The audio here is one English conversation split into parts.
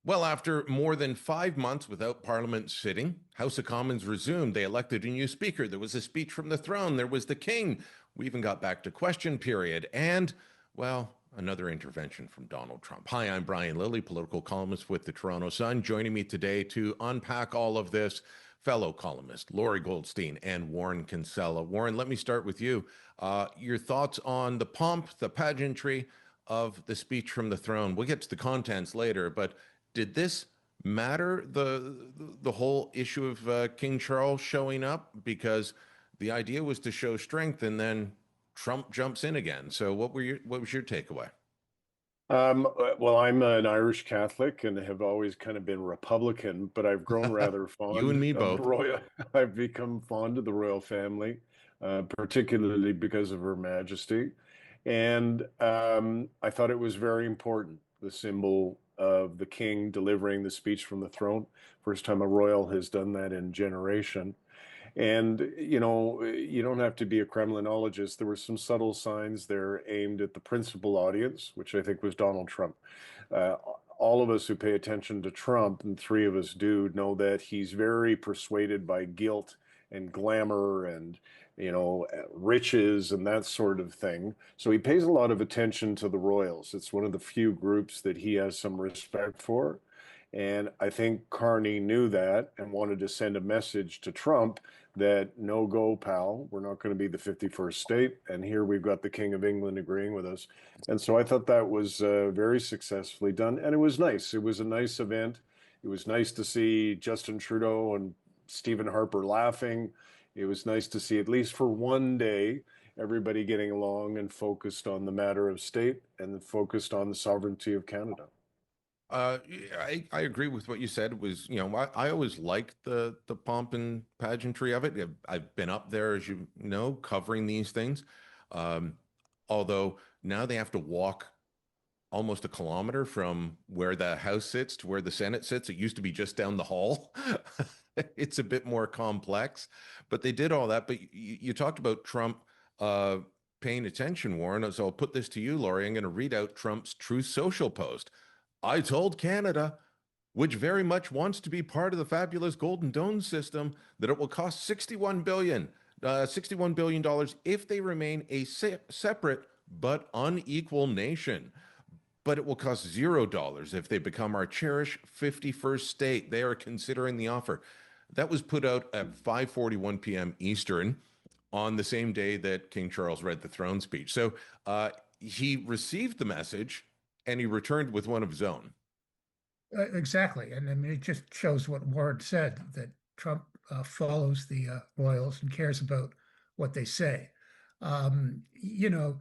Well, after more than 5 months without Parliament sitting, House of Commons resumed. They elected a new speaker. There was a speech from the throne. There was the king. We even got back to question period. And, well, another intervention from Donald Trump. Hi, I'm Brian Lilley, political columnist with the Toronto Sun. Joining me today to unpack all of this, fellow columnist Lorrie Goldstein and Warren Kinsella. Warren, let me start with you. Your thoughts on the pomp, the pageantry of the speech from the throne. We'll get to the contents later, but did this matter, the whole issue of King Charles showing up? Because the idea was to show strength, and then Trump jumps in again. So what was your takeaway? Well, I'm an Irish Catholic and have always kind of been Republican, but I've grown rather You and fond me of the both. royal. I've become fond of the royal family, particularly because of Her Majesty. And I thought it was very important, the symbol of the king delivering the speech from the throne. First time a royal has done that in generation. And, you don't have to be a Kremlinologist. There were some subtle signs there aimed at the principal audience, which I think was Donald Trump. Uh, all of us who pay attention to Trump, and three of us do, know that he's very persuaded by guilt and glamour and, riches and that sort of thing. So he pays a lot of attention to the royals. It's one of the few groups that he has some respect for. And I think Carney knew that and wanted to send a message to Trump that no go, pal, we're not going to be the 51st state. And here we've got the King of England agreeing with us. And so I thought that was very successfully done. And it was nice. It was a nice event. It was nice to see Justin Trudeau and Stephen Harper laughing. It was nice to see, at least for one day, everybody getting along and focused on the matter of state and focused on the sovereignty of Canada. I agree with what you said. It was, I always liked the pomp and pageantry of it. I've been up there, as you know, covering these things. Um, Although now they have to walk almost a kilometer from where the House sits to where the Senate sits. It used to be just down the hall. It's a bit more complex, but they did all that. But you talked about Trump uh, paying attention, Warren. So I'll put this to you, Laurie. I'm going to read out Trump's Truth Social post. I told Canada, which very much wants to be part of the fabulous Golden Dome system, that it will cost $61 billion if they remain a separate but unequal nation. But it will cost $0 if they become our cherished 51st state. They are considering the offer. That was put out at 5:41 p.m. Eastern on the same day that King Charles read the throne speech. So he received the message and he returned with one of his own. Exactly. And I mean, it just shows what Warren said, that Trump follows the royals and cares about what they say. You know,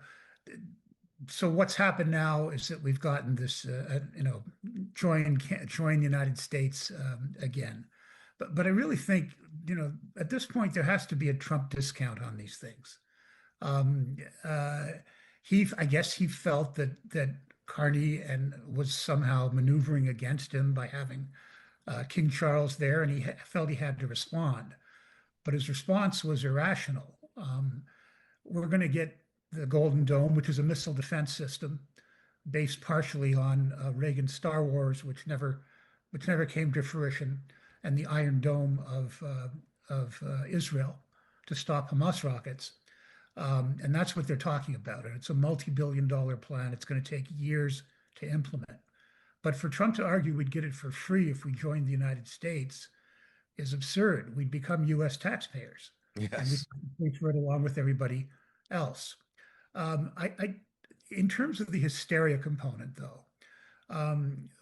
so what's happened now is that we've gotten this, join the United States again. But I really think, at this point, there has to be a Trump discount on these things. Um, uh, I guess he felt that Carney and was somehow maneuvering against him by having King Charles there, and he felt he had to respond. But his response was irrational. We're going to get the Golden Dome, which is a missile defense system based partially on Reagan's Star Wars, which never came to fruition, and the Iron Dome of Israel to stop Hamas rockets. And that's what they're talking about. And it's a multi-billion-dollar plan. It's going to take years to implement. But for Trump to argue we'd get it for free if we joined the United States is absurd. We'd become U.S. taxpayers, and we'd Yes. pay for it along with everybody else. In terms of the hysteria component, though,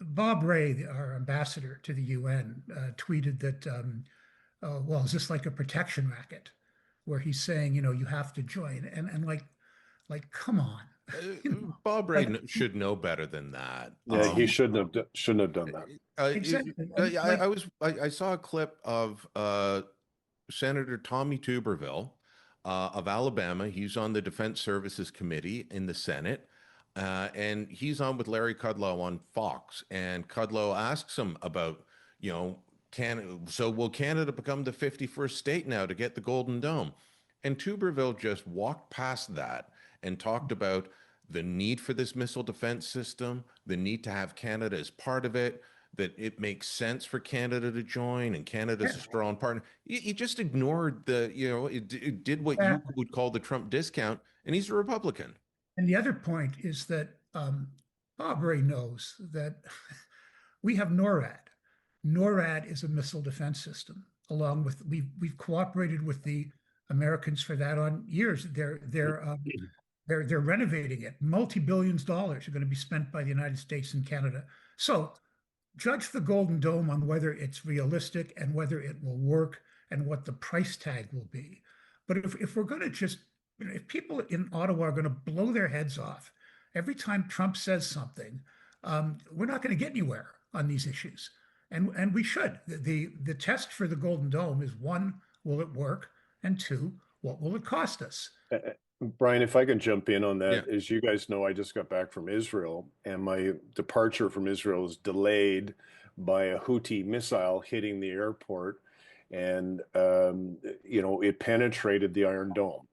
Bob Ray, our ambassador to the UN, tweeted that, well, is this like a protection racket, where he's saying, you have to join, and like, come on, Bob Ray like should know better than that. Yeah, he shouldn't have done that. exactly, and like, I saw a clip of Senator Tommy Tuberville of Alabama. He's on the Defense Services Committee in the Senate, and he's on with Larry Kudlow on Fox. And Kudlow asks him about, Canada. So will Canada become the 51st state now to get the Golden Dome? And Tuberville just walked past that and talked about the need for this missile defense system, the need to have Canada as part of it, that it makes sense for Canada to join, and Canada's Yeah. a strong partner. He just ignored it did what Yeah. you would call the Trump discount, and he's a Republican. And the other point is that Bob Ray knows that we have NORAD. NORAD is a missile defense system. Along with we've cooperated with the Americans for that on years. They're renovating it. Multi-billions dollars are going to be spent by the United States and Canada. So judge the Golden Dome on whether it's realistic and whether it will work and what the price tag will be. But if we're going to just, if people in Ottawa are going to blow their heads off every time Trump says something, we're not going to get anywhere on these issues. And we should. The test for the Golden Dome is, one, will it work? And two, what will it cost us? Brian, if I can jump in on that, Yeah. as you guys know, I just got back from Israel, and my departure from Israel was delayed by a Houthi missile hitting the airport, and it penetrated the Iron Dome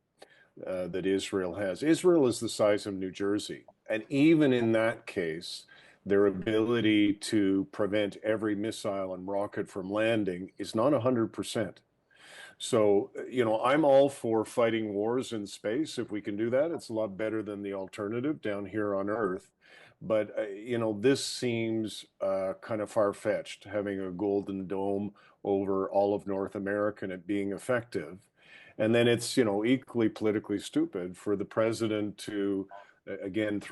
that Israel has. Israel is the size of New Jersey, and even in that case, their ability to prevent every missile and rocket from landing is not 100%. So, I'm all for fighting wars in space. If we can do that, it's a lot better than the alternative down here on Earth. But, this seems kind of far-fetched, having a Golden Dome over all of North America and it being effective. And then it's, equally politically stupid for the president to, again,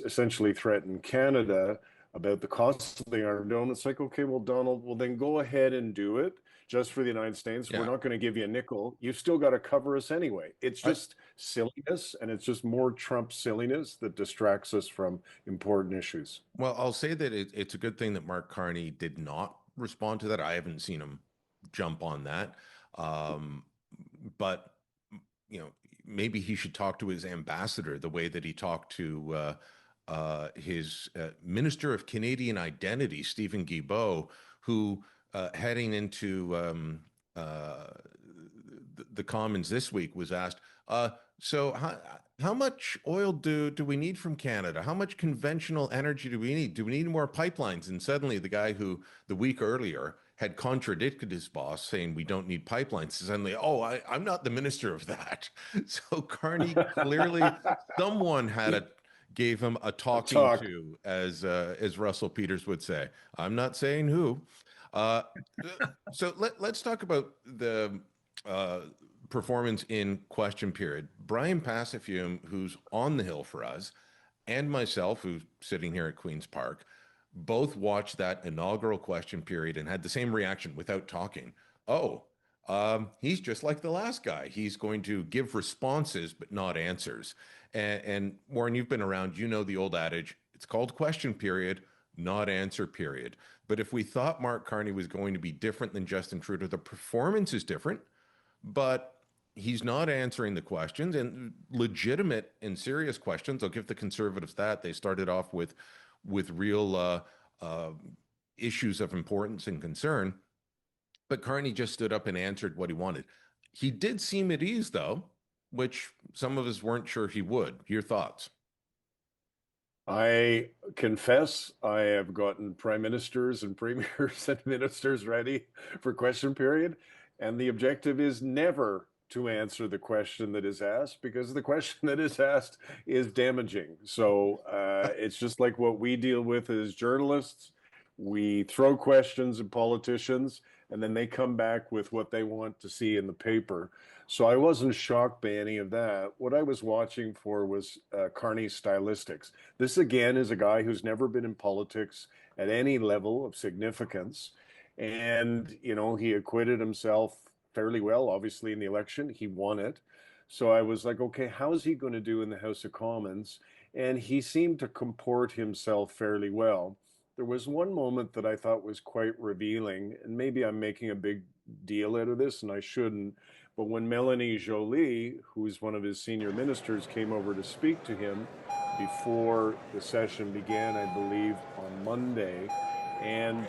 essentially threaten Canada about the cost of the Iron Dome. It's like, okay, well, Donald, well, then go ahead and do it just for the United States. Yeah. We're not going to give you a nickel. You've still got to cover us anyway. It's just silliness, and it's just more Trump silliness that distracts us from important issues. Well, I'll say that it's a good thing that Mark Carney did not respond to that. I haven't seen him jump on that. But, maybe he should talk to his ambassador the way that he talked to his Minister of Canadian Identity, Stephen Guilbeault, who heading into the Commons this week was asked, so how much oil do we need from Canada? How much conventional energy do we need? Do we need more pipelines? And suddenly the guy who the week earlier had contradicted his boss saying we don't need pipelines, suddenly, I'm not the minister of that. So Carney clearly, someone gave him a talking to, as Russell Peters would say. I'm not saying who. So let's talk about the performance in question period. Brian Passafume, who's on the Hill for us, and myself, who's sitting here at Queen's Park, both watched that inaugural question period and had the same reaction without talking. He's just like the last guy. He's going to give responses, but not answers. And Warren, you've been around, the old adage, it's called question period, not answer period. But if we thought Mark Carney was going to be different than Justin Trudeau, the performance is different, but he's not answering the questions, and legitimate and serious questions. I'll give the Conservatives that. They started off with real issues of importance and concern, but Carney just stood up and answered what he wanted. He did seem at ease, though, which some of us weren't sure he would. Your thoughts? I confess I have gotten prime ministers and premiers and ministers ready for question period, and the objective is never to answer the question that is asked, because the question that is asked is damaging. So it's just like what we deal with as journalists. We throw questions at politicians, and then they come back with what they want to see in the paper. So I wasn't shocked by any of that. What I was watching for was Carney's stylistics. This, again, is a guy who's never been in politics at any level of significance. And, he acquitted himself fairly well, obviously, in the election. He won it. So I was like, okay, how is he going to do in the House of Commons? And he seemed to comport himself fairly well. There was one moment that I thought was quite revealing, and maybe I'm making a big deal out of this, and I shouldn't. But when Melanie Joly, who's one of his senior ministers, came over to speak to him before the session began, I believe, on Monday, and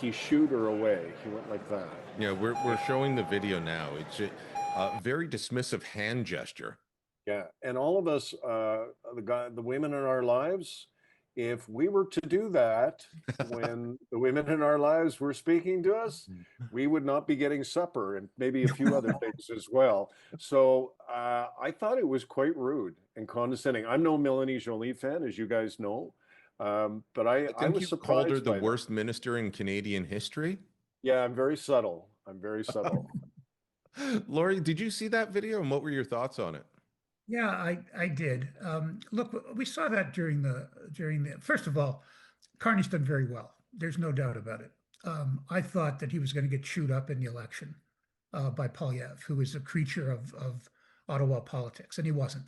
he shooed her away. He went like that. Yeah, we're showing the video now. It's a very dismissive hand gesture. Yeah, and all of us, the women in our lives, if we were to do that when the women in our lives were speaking to us, we would not be getting supper and maybe a few other things as well. So I thought it was quite rude and condescending. I'm no Melanie Jolie fan, as you guys know, but I I think was you called her surprised the by that. worst minister in Canadian history. Yeah, I'm very subtle. I'm very subtle. Lorrie, did you see that video and what were your thoughts on it? Yeah, I did. Look, we saw that during the first of all, Carney's done very well. There's no doubt about it. I thought that he was going to get chewed up in the election by Polyev, who is a creature of Ottawa politics, and he wasn't.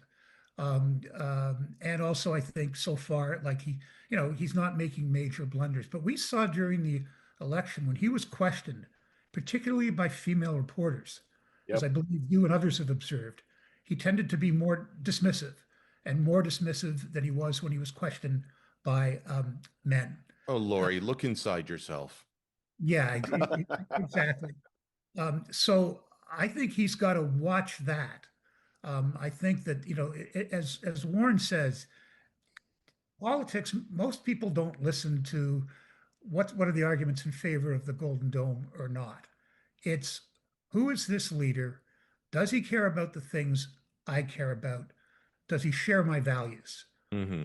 And also, I think so far, like he's not making major blunders. But we saw during the election when he was questioned, particularly by female reporters, as I Yep. believe you and others have observed, he tended to be more dismissive and more dismissive than he was when he was questioned by men. Oh, Uh, Lorrie, look inside yourself. yeah, exactly. So I think he's got to watch that. I think that, as Warren says, politics, most people don't listen to what are the arguments in favor of the Golden Dome or not. It's who is this leader? Does he care about the things I care about? Does he share my values? Hmm.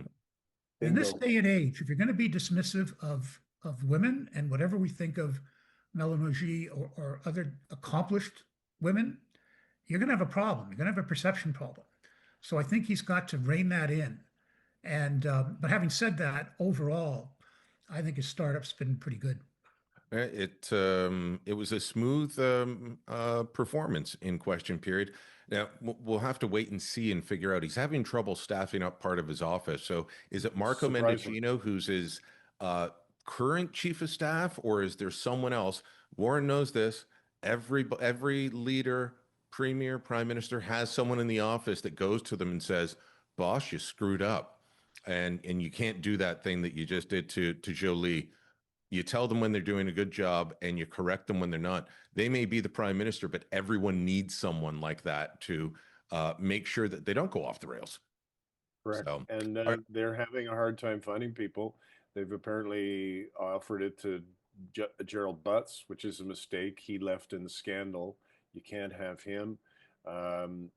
In this Bingo. day and age, if you're going to be dismissive of women and whatever we think of Mélenchon or other accomplished women, you're going to have a problem. You're going to have a perception problem. So I think he's got to rein that in. And but having said that, overall, I think his startup's been pretty good. It was a smooth performance in question period. Now we'll have to wait and see and figure out. He's having trouble staffing up part of his office. So is it Marco Surprising. Mendocino who's his uh, current chief of staff, or is there someone else? Warren knows this. Every leader, premier, prime minister has someone in the office that goes to them and says, "Boss, you screwed up," and you can't do that thing that you just did to Jolie. You tell them when they're doing a good job and you correct them when they're not. They may be the prime minister, but everyone needs someone like that to make sure that they don't go off the rails. Correct. So, And all right. they're having a hard time finding people. They've apparently offered it to Gerald Butts, which is a mistake. He left in the scandal. You can't have him.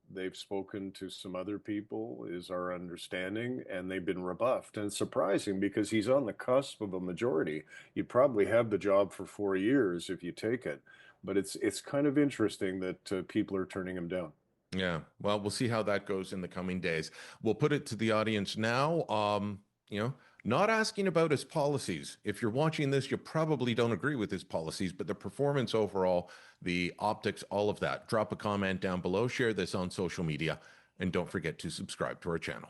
They've spoken to some other people, is our understanding, and they've been rebuffed. And it's surprising because he's on the cusp of a majority. You'd probably have the job for 4 years if you take it. But it's kind of interesting that people are turning him down. Yeah, well, we'll see how that goes in the coming days. We'll put it to the audience now. You know, not asking about his policies. If you're watching this, you probably don't agree with his policies, but the performance overall, the optics, all of that. Drop a comment down below, share this on social media, and don't forget to subscribe to our channel.